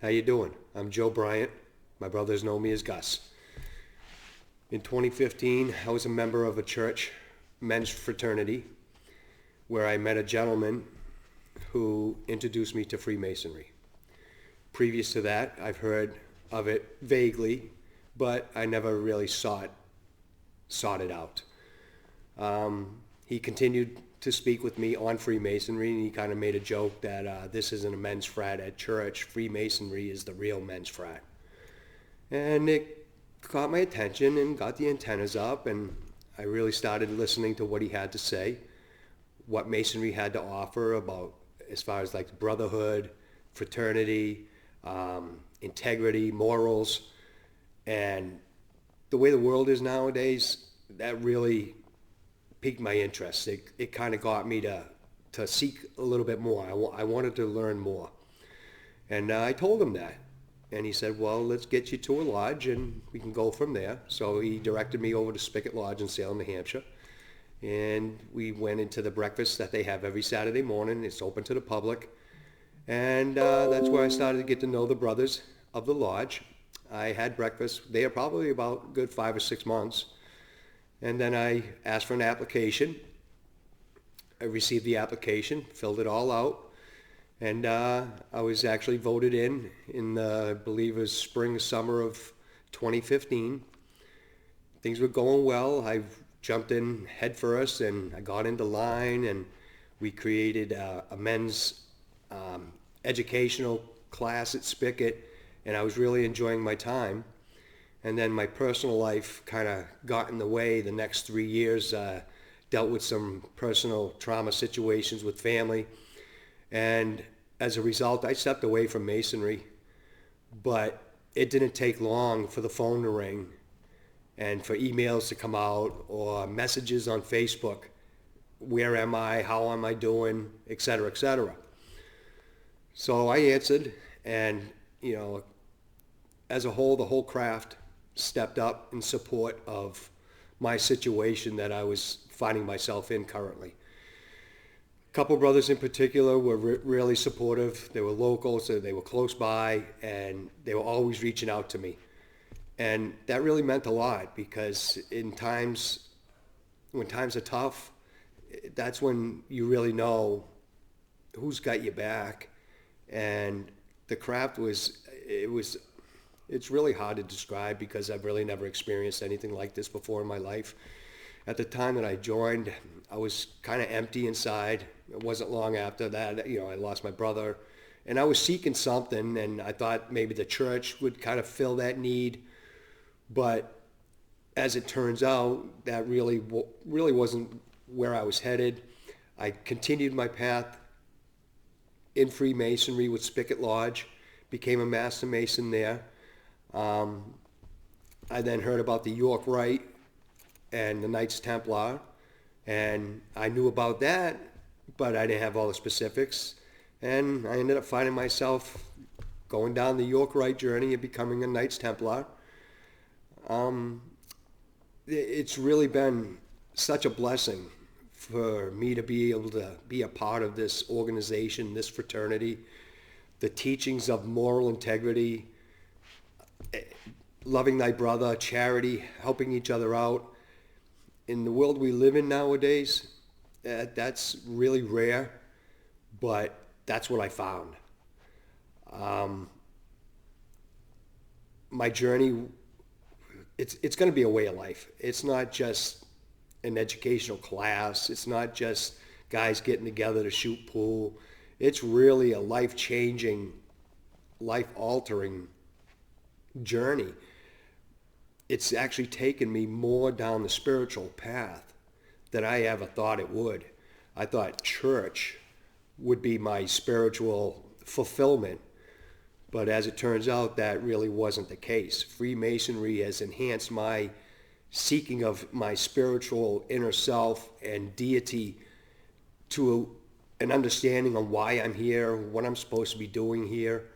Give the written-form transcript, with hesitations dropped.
How you doing? I'm Joe Bryant. My brothers know me as Gus. In 2015, I was a member of a church men's fraternity where I met a gentleman who introduced me to Freemasonry. Previous to that, I've heard of it vaguely, but I never really sought it out. He continued to speak with me on Freemasonry, and he kind of made a joke that this isn't a men's frat at church. Freemasonry is the real men's frat. And it caught my attention and got the antennas up, and I really started listening to what he had to say, what Masonry had to offer about as far as like brotherhood, fraternity, integrity, morals, and the way the world is nowadays, that really piqued my interest. It kind of got me to seek a little bit more. I wanted to learn more. And I told him that. And he said, well, let's get you to a lodge and we can go from there. So he directed me over to Spigot Lodge in Salem, New Hampshire. And we went into the breakfast that they have every Saturday morning. It's open to the public. And that's where I started to get to know the brothers of the lodge. I had breakfast there probably about a good 5 or 6 months. And then I asked for an application. I received the application, filled it all out. And I was actually voted in the, I believe it was spring, summer of 2015. Things were going well. I jumped in head first and I got into line, and we created a men's educational class at Spigot, and I was really enjoying my time. And then my personal life kind of got in the way. The next 3 years dealt with some personal trauma situations with family. And as a result, I stepped away from Masonry. But it didn't take long for the phone to ring and for emails to come out or messages on Facebook. Where am I? How am I doing? Et cetera, et cetera. So I answered, and, as a whole, the whole craft stepped up in support of my situation that I was finding myself in currently. A couple brothers in particular were really supportive. They were local, so they were close by, and they were always reaching out to me. And that really meant a lot, because when times are tough, that's when you really know who's got your back. And the craft it's really hard to describe because I've really never experienced anything like this before in my life. At the time that I joined, I was kind of empty inside. It wasn't long after that, I lost my brother, and I was seeking something, and I thought maybe the church would kind of fill that need. But as it turns out, that really wasn't where I was headed. I continued my path in Freemasonry with Spigot Lodge, became a Master Mason there. I then heard about the York Rite and the Knights Templar, and I knew about that, but I didn't have all the specifics. And I ended up finding myself going down the York Rite journey and becoming a Knights Templar. It's really been such a blessing for me to be able to be a part of this organization, this fraternity, the teachings of moral integrity, loving thy brother, charity, helping each other out. In the world we live in nowadays, that's really rare, but that's what I found. My journey, it's going to be a way of life. It's not just an educational class. It's not just guys getting together to shoot pool. It's really a life-changing, life-altering journey. It's actually taken me more down the spiritual path than I ever thought it would. I thought church would be my spiritual fulfillment, but as it turns out, that really wasn't the case. Freemasonry has enhanced my seeking of my spiritual inner self and deity to an understanding of why I'm here, what I'm supposed to be doing here,